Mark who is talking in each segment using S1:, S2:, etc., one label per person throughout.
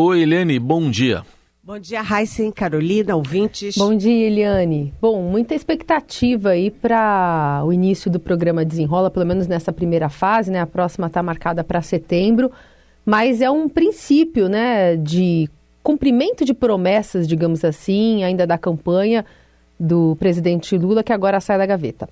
S1: Oi, Eliane, bom dia.
S2: Bom dia, Heisen, Carolina, ouvintes.
S3: Bom dia, Eliane. Bom, muita expectativa aí para o início do programa Desenrola, pelo menos nessa primeira fase, né? A próxima está marcada para setembro, mas é um princípio, né, de cumprimento de promessas, digamos assim, ainda da campanha do presidente Lula, que agora sai da gaveta.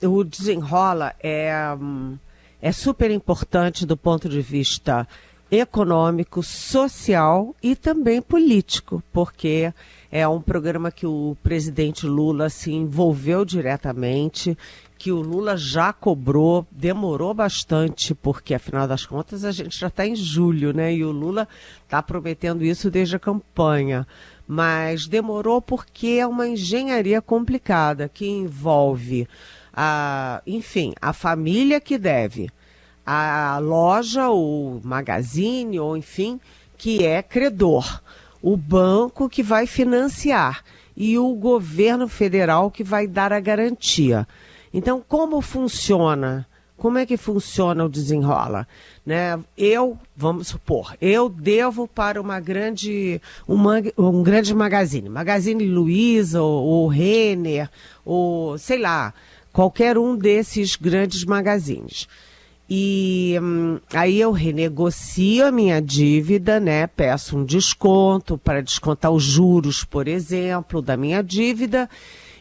S2: O Desenrola é super importante do ponto de vista econômico, social e também político, porque é um programa que o presidente Lula se envolveu diretamente, que o Lula já cobrou, demorou bastante, porque afinal das contas a gente já está em julho, né? E o Lula está prometendo isso desde a campanha, mas demorou porque é uma engenharia complicada que envolve, a família que deve, a loja, o magazine, ou enfim, que é credor, o banco que vai financiar e o governo federal que vai dar a garantia. Então, como funciona? Como é que funciona o Desenrola? Né? Vamos supor, eu devo para um grande magazine, Magazine Luiza ou Renner, ou sei lá, qualquer um desses grandes magazines. E aí eu renegocio a minha dívida, né? Peço um desconto para descontar os juros, por exemplo, da minha dívida.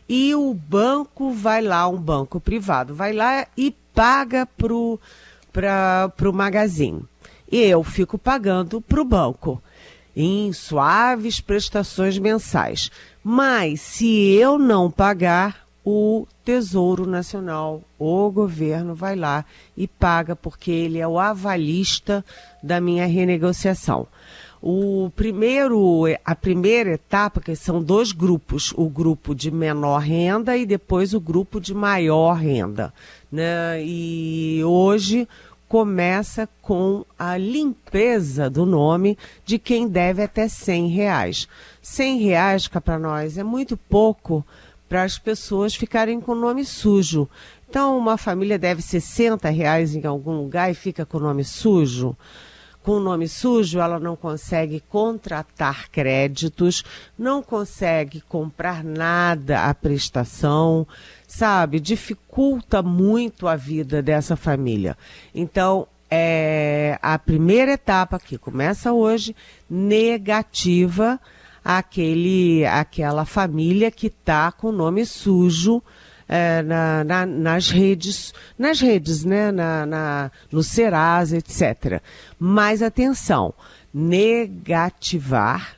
S2: E o banco vai lá, um banco privado, vai lá e paga para o magazine. E eu fico pagando para o banco em suaves prestações mensais. Mas se eu não pagar, o Tesouro Nacional, o governo vai lá e paga, porque ele é o avalista da minha renegociação. A primeira etapa, que são 2 grupos, o grupo de menor renda e depois o grupo de maior renda, né? E hoje começa com a limpeza do nome de quem deve até R$100. R$100, cá para nós, é muito pouco para as pessoas ficarem com o nome sujo. Então, uma família deve R$60 em algum lugar e fica com o nome sujo. Com o nome sujo, ela não consegue contratar créditos, não consegue comprar nada à prestação, sabe? Dificulta muito a vida dessa família. Então, a primeira etapa, que começa hoje, negativa, aquela família que está com o nome sujo nas redes, né? No Serasa, etc. Mas atenção, negativar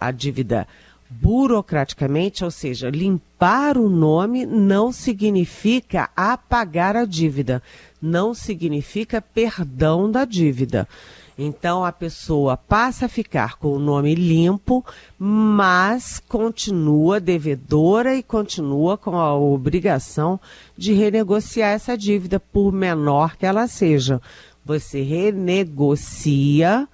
S2: a dívida burocraticamente, ou seja, limpar o nome, não significa apagar a dívida, não significa perdão da dívida. Então, a pessoa passa a ficar com o nome limpo, mas continua devedora e continua com a obrigação de renegociar essa dívida, por menor que ela seja. Você renegocia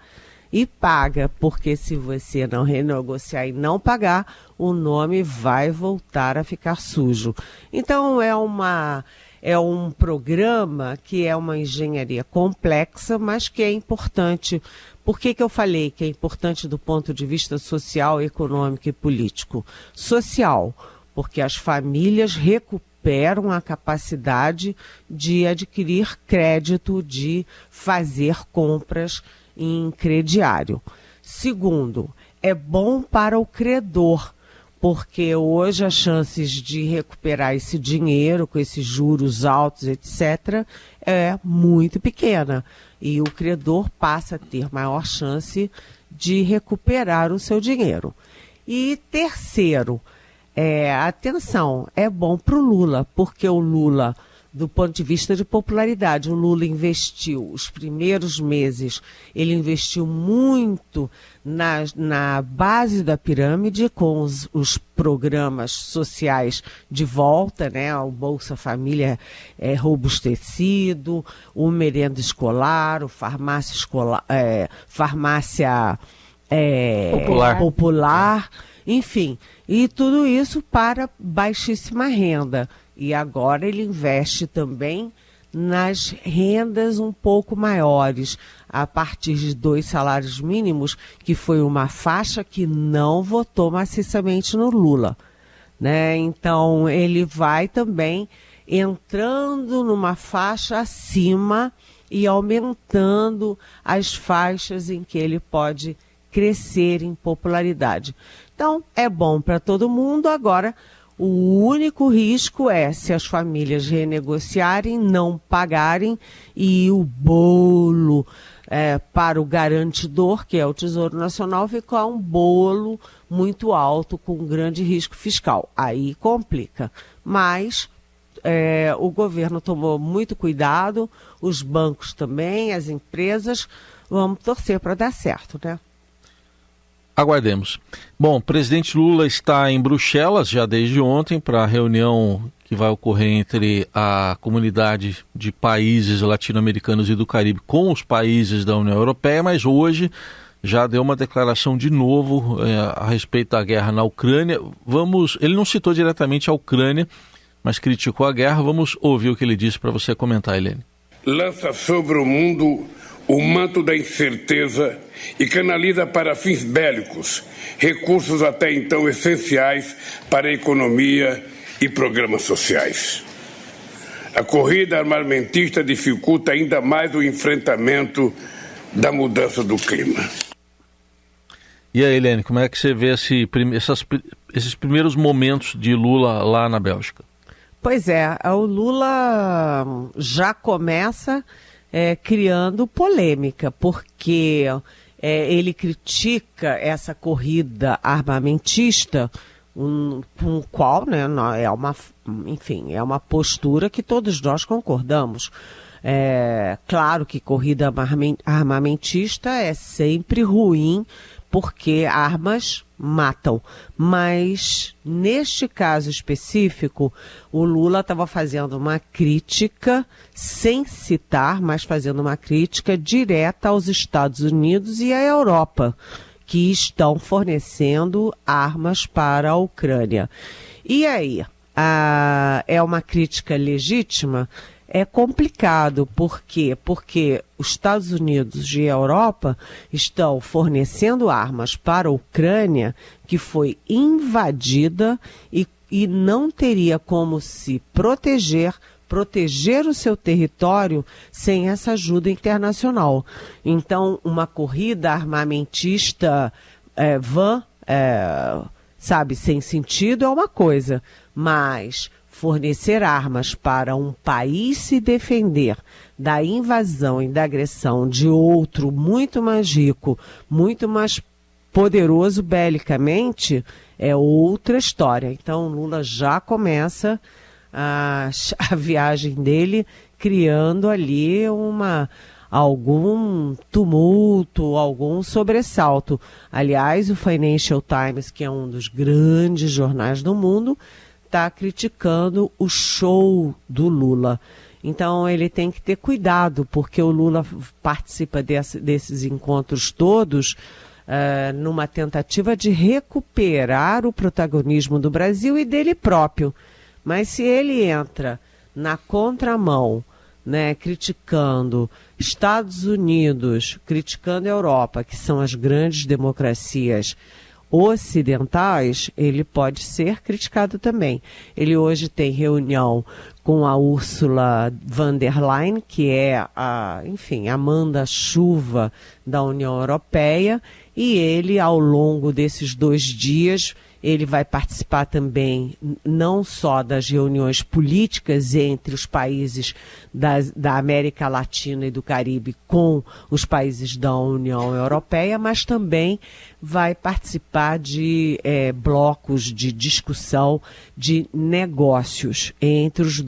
S2: e paga, porque se você não renegociar e não pagar, o nome vai voltar a ficar sujo. Então, é um programa que é uma engenharia complexa, mas que é importante. Por que eu falei que é importante do ponto de vista social, econômico e político? Social, porque as famílias recuperam a capacidade de adquirir crédito, de fazer compras em crediário. Segundo, é bom para o credor, porque hoje as chances de recuperar esse dinheiro com esses juros altos, etc., é muito pequena. E o credor passa a ter maior chance de recuperar o seu dinheiro. E terceiro, atenção, é bom para o Lula, porque o Lula, do ponto de vista de popularidade, o Lula investiu, os primeiros meses, ele investiu muito na base da pirâmide, com os programas sociais de volta, né? O Bolsa Família robustecido, o merenda escolar, o farmácia popular, enfim, e tudo isso para baixíssima renda. E agora ele investe também nas rendas um pouco maiores, a partir de 2 salários mínimos, que foi uma faixa que não votou maciçamente no Lula, né? Então, ele vai também entrando numa faixa acima e aumentando as faixas em que ele pode crescer em popularidade. Então, é bom para todo mundo. Agora, o único risco é se as famílias renegociarem, não pagarem e o bolo para o garantidor, que é o Tesouro Nacional, ficar um bolo muito alto com grande risco fiscal. Aí complica. Mas o governo tomou muito cuidado, os bancos também, as empresas. Vamos torcer para dar certo, né?
S1: Aguardemos. Bom, o presidente Lula está em Bruxelas já desde ontem para a reunião que vai ocorrer entre a comunidade de países latino-americanos e do Caribe com os países da União Europeia, mas hoje já deu uma declaração de novo a respeito da guerra na Ucrânia. Ele não citou diretamente a Ucrânia, mas criticou a guerra. Vamos ouvir o que ele disse para você comentar, Helene.
S4: Lança sobre o mundo o manto da incerteza e canaliza para fins bélicos recursos até então essenciais para a economia e programas sociais. A corrida armamentista dificulta ainda mais o enfrentamento da mudança do clima.
S1: E aí, Helene, como é que você vê esses primeiros momentos de Lula lá na Bélgica?
S2: Pois é, o Lula já começa criando polêmica, porque ele critica essa corrida armamentista, com o qual, né, é uma postura que todos nós concordamos. Claro que corrida armamentista é sempre ruim, porque armas matam. Mas, neste caso específico, o Lula estava fazendo uma crítica, sem citar, mas fazendo uma crítica direta aos Estados Unidos e à Europa, que estão fornecendo armas para a Ucrânia. E aí, é uma crítica legítima? É complicado. Por quê? Porque os Estados Unidos e a Europa estão fornecendo armas para a Ucrânia, que foi invadida e não teria como se proteger o seu território sem essa ajuda internacional. Então, uma corrida armamentista sem sentido é uma coisa, mas fornecer armas para um país se defender da invasão e da agressão de outro muito mais rico, muito mais poderoso belicamente, é outra história. Então, Lula já começa a viagem dele criando ali algum tumulto, algum sobressalto. Aliás, o Financial Times, que é um dos grandes jornais do mundo, está criticando o show do Lula. Então ele tem que ter cuidado, porque o Lula participa desses encontros todos numa tentativa de recuperar o protagonismo do Brasil e dele próprio. Mas se ele entra na contramão, né, criticando Estados Unidos, criticando a Europa, que são as grandes democracias ocidentais, ele pode ser criticado também. Ele hoje tem reunião com a Ursula von der Leyen, que é a manda-chuva da União Europeia, e ele, ao longo desses 2 dias, ele vai participar também não só das reuniões políticas entre os países da América Latina e do Caribe com os países da União Europeia, mas também vai participar de blocos de discussão de negócios entre os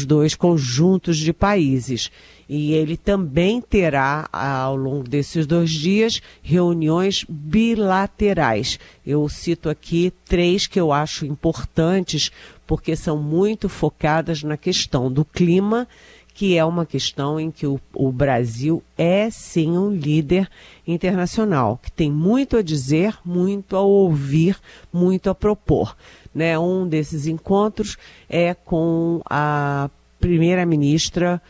S2: dois conjuntos de países. E ele também terá, ao longo desses 2 dias, reuniões bilaterais. Eu cito aqui 3 que eu acho importantes, porque são muito focadas na questão do clima, que é uma questão em que o Brasil é, sim, um líder internacional, que tem muito a dizer, muito a ouvir, muito a propor, né? Um desses encontros é com a primeira-ministra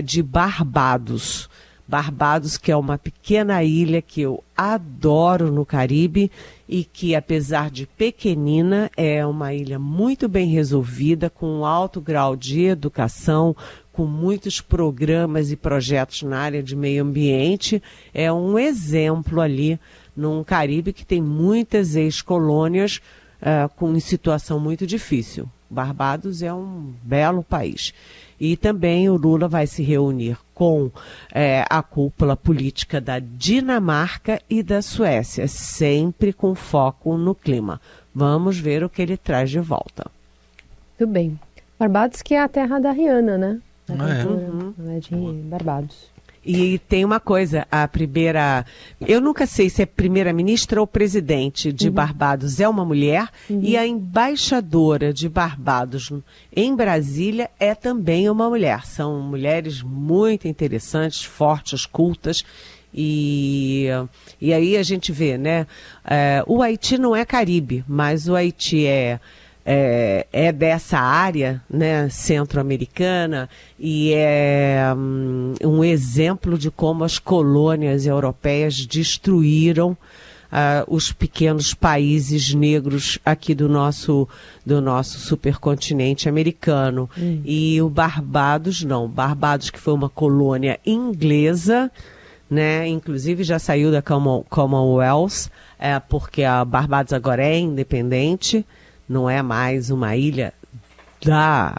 S2: de Barbados. Barbados, que é uma pequena ilha que eu adoro no Caribe e que, apesar de pequenina, é uma ilha muito bem resolvida, com um alto grau de educação, com muitos programas e projetos na área de meio ambiente. É um exemplo ali num Caribe que tem muitas ex-colônias em situação muito difícil. Barbados é um belo país. E também o Lula vai se reunir com a cúpula política da Dinamarca e da Suécia, sempre com foco no clima. Vamos ver o que ele traz de volta.
S3: Muito bem. Barbados, que é a terra da Rihanna, né?
S2: É
S3: de Barbados.
S2: E tem uma coisa, a primeira... Eu nunca sei se é primeira-ministra ou presidente de Barbados é uma mulher, e a embaixadora de Barbados em Brasília é também uma mulher. São mulheres muito interessantes, fortes, cultas, e aí a gente vê, né? O Haiti não é Caribe, mas o Haiti é dessa área, né, centro-americana, e é um exemplo de como as colônias europeias destruíram os pequenos países negros aqui do nosso supercontinente americano. E o Barbados não. Barbados, que foi uma colônia inglesa, né, inclusive já saiu da Commonwealth, porque a Barbados agora é independente, não é mais uma ilha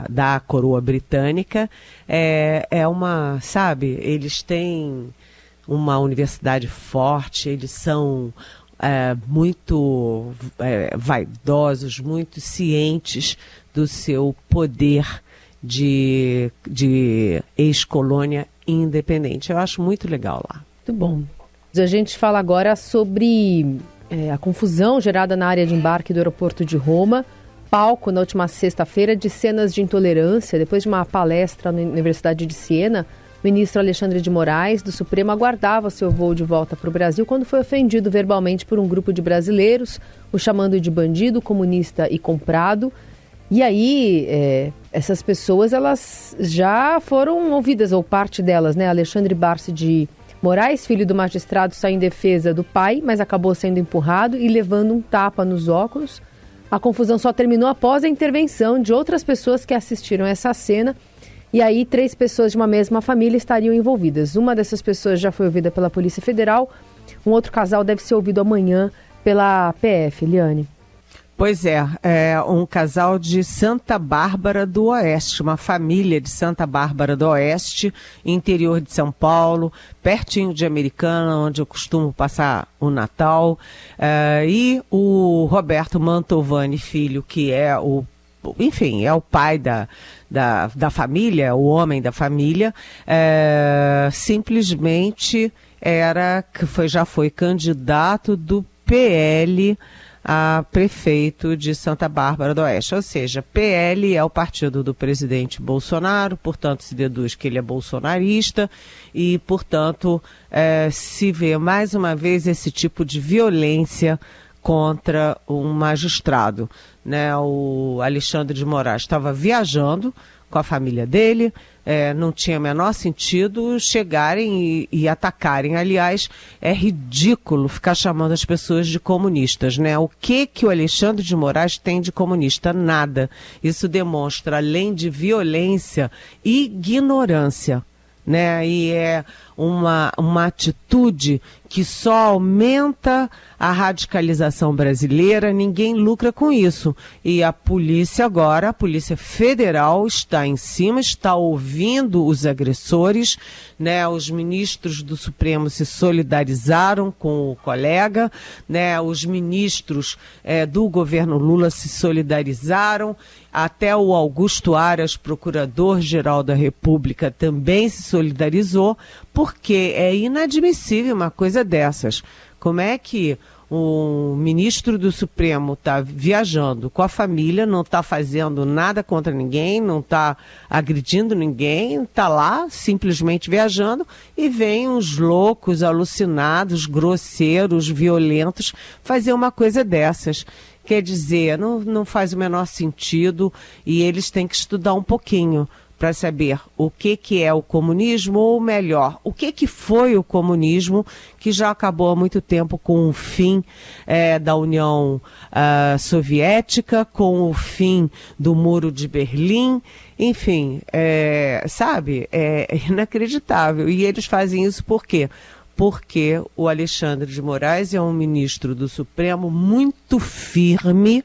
S2: da coroa britânica, sabe, eles têm uma universidade forte, eles são muito vaidosos, muito cientes do seu poder de ex-colônia independente. Eu acho muito legal lá.
S3: Muito bom. A gente fala agora sobre a confusão gerada na área de embarque do aeroporto de Roma, palco na última sexta-feira de cenas de intolerância. Depois de uma palestra na Universidade de Siena, o ministro Alexandre de Moraes, do Supremo, aguardava seu voo de volta para o Brasil quando foi ofendido verbalmente por um grupo de brasileiros, o chamando de bandido, comunista e comprado. E aí, essas pessoas, elas já foram ouvidas, ou parte delas, né? Alexandre Barsi de Moraes, filho do magistrado, saiu em defesa do pai, mas acabou sendo empurrado e levando um tapa nos óculos. A confusão só terminou após a intervenção de outras pessoas que assistiram a essa cena. E aí 3 pessoas de uma mesma família estariam envolvidas. Uma dessas pessoas já foi ouvida pela Polícia Federal. Um outro casal deve ser ouvido amanhã pela PF, Eliane.
S2: Pois é um casal de Santa Bárbara do Oeste, uma família de Santa Bárbara do Oeste, interior de São Paulo, pertinho de Americana, onde eu costumo passar o Natal. E o Roberto Mantovani Filho, que é o pai da família, o homem da família, simplesmente já foi candidato do PL a prefeito de Santa Bárbara do Oeste. Ou seja, PL é o partido do presidente Bolsonaro, portanto se deduz que ele é bolsonarista e, portanto, se vê mais uma vez esse tipo de violência contra um magistrado, né? O Alexandre de Moraes estava viajando com a família dele, não tinha o menor sentido chegarem e atacarem. Aliás, é ridículo ficar chamando as pessoas de comunistas, né? O que o Alexandre de Moraes tem de comunista? Nada. Isso demonstra, além de violência, ignorância, né? E é uma atitude que só aumenta a radicalização brasileira, ninguém lucra com isso. E a polícia agora, a Polícia Federal está em cima, está ouvindo os agressores, né? Os ministros do Supremo se solidarizaram com o colega, né? Os ministros do governo Lula se solidarizaram, até o Augusto Aras, procurador-geral da República, também se solidarizou, porque é inadmissível uma coisa dessas. Como é que o ministro do Supremo está viajando com a família, não está fazendo nada contra ninguém, não está agredindo ninguém, está lá simplesmente viajando e vem uns loucos, alucinados, grosseiros, violentos fazer uma coisa dessas? Quer dizer, não faz o menor sentido e eles têm que estudar um pouquinho, para saber o que é o comunismo, ou melhor, o que foi o comunismo, que já acabou há muito tempo com o fim da União Soviética, com o fim do Muro de Berlim, enfim, sabe, é inacreditável. E eles fazem isso por quê? Porque o Alexandre de Moraes é um ministro do Supremo muito firme,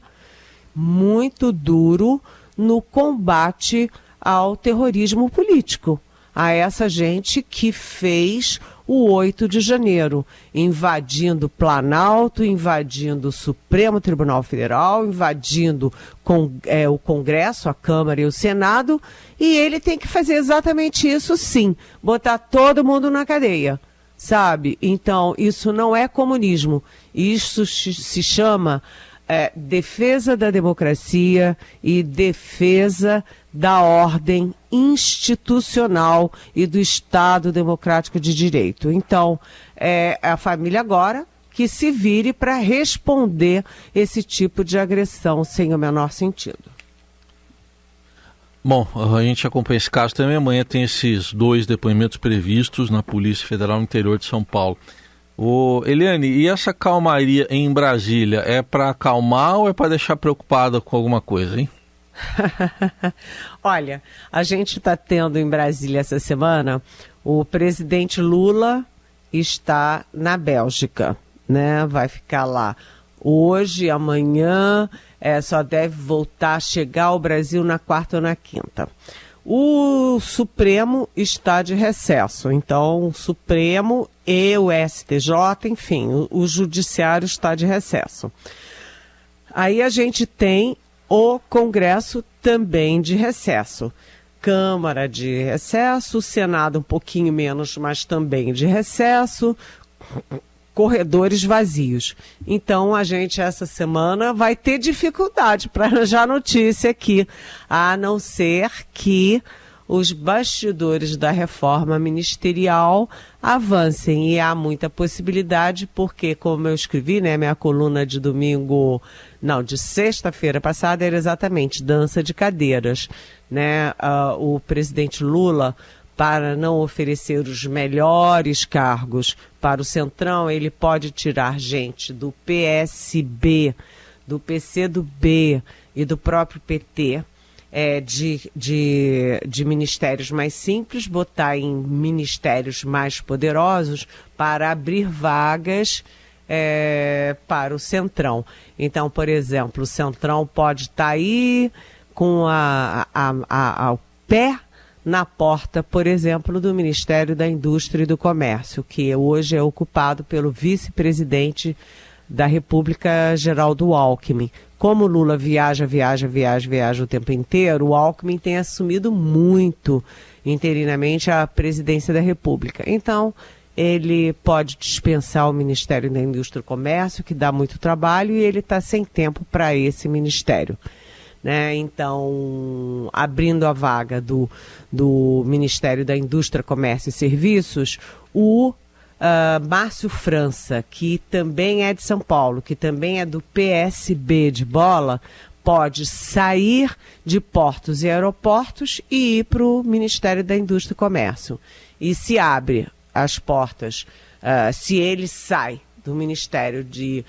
S2: muito duro no combate ao terrorismo político, a essa gente que fez o 8 de janeiro, invadindo o Planalto, invadindo o Supremo Tribunal Federal, invadindo o Congresso, a Câmara e o Senado, e ele tem que fazer exatamente isso sim, botar todo mundo na cadeia, sabe? Então, isso não é comunismo, isso se chama defesa da democracia e defesa da ordem institucional e do Estado democrático de direito. Então, a família agora que se vire para responder esse tipo de agressão sem o menor sentido.
S1: Bom, a gente acompanha esse caso também. Amanhã tem esses 2 depoimentos previstos na Polícia Federal no interior de São Paulo. Eliane, e essa calmaria em Brasília é para acalmar ou é para deixar preocupada com alguma coisa, hein?
S2: Olha, a gente está tendo em Brasília essa semana, o presidente Lula está na Bélgica, né? Vai ficar lá hoje, amanhã, só deve voltar a chegar ao Brasil na quarta ou na quinta. O Supremo está de recesso, então o Supremo e o STJ, enfim, o Judiciário está de recesso. Aí a gente tem o Congresso também de recesso. Câmara de recesso, Senado um pouquinho menos, mas também de recesso, corredores vazios. Então a gente essa semana vai ter dificuldade para arranjar notícia aqui, a não ser que os bastidores da reforma ministerial avancem, e há muita possibilidade, porque, como eu escrevi, né, minha coluna de de sexta-feira passada era exatamente dança de cadeiras, né? O presidente Lula, para não oferecer os melhores cargos para o Centrão, ele pode tirar gente do PSB, do PCdoB e do próprio PT, de ministérios mais simples, botar em ministérios mais poderosos para abrir vagas para o Centrão. Então, por exemplo, o Centrão pode estar aí com ao pé na porta, por exemplo, do Ministério da Indústria e do Comércio, que hoje é ocupado pelo vice-presidente da República, Geraldo Alckmin. Como o Lula viaja o tempo inteiro, o Alckmin tem assumido muito interinamente a presidência da República. Então, ele pode dispensar o Ministério da Indústria e Comércio, que dá muito trabalho, e ele está sem tempo para esse ministério, né? Então, abrindo a vaga do Ministério da Indústria, Comércio e Serviços, o Márcio França, que também é de São Paulo, que também é do PSB de bola, pode sair de portos e aeroportos e ir para o Ministério da Indústria e Comércio. E se abre as portas, se ele sai do Ministério de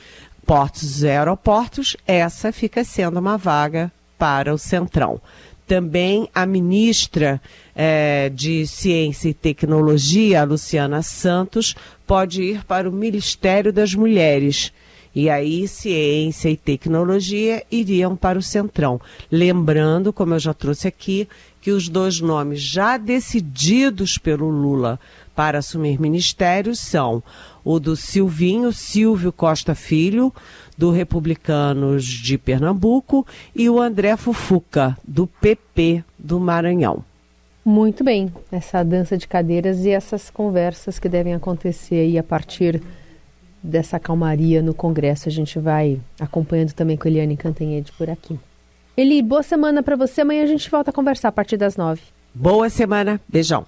S2: Portos e Aeroportos, essa fica sendo uma vaga para o Centrão. Também a ministra de Ciência e Tecnologia, a Luciana Santos, pode ir para o Ministério das Mulheres. E aí, Ciência e Tecnologia iriam para o Centrão. Lembrando, como eu já trouxe aqui, que os 2 nomes já decididos pelo Lula para assumir ministérios são o do Silvio Costa Filho, do Republicanos de Pernambuco, e o André Fufuca, do PP do Maranhão.
S3: Muito bem, essa dança de cadeiras e essas conversas que devem acontecer aí a partir dessa calmaria no Congresso. A gente vai acompanhando também com a Eliane Cantanhede por aqui. Eli, boa semana para você. Amanhã a gente volta a conversar a partir das 9.
S2: Boa semana. Beijão.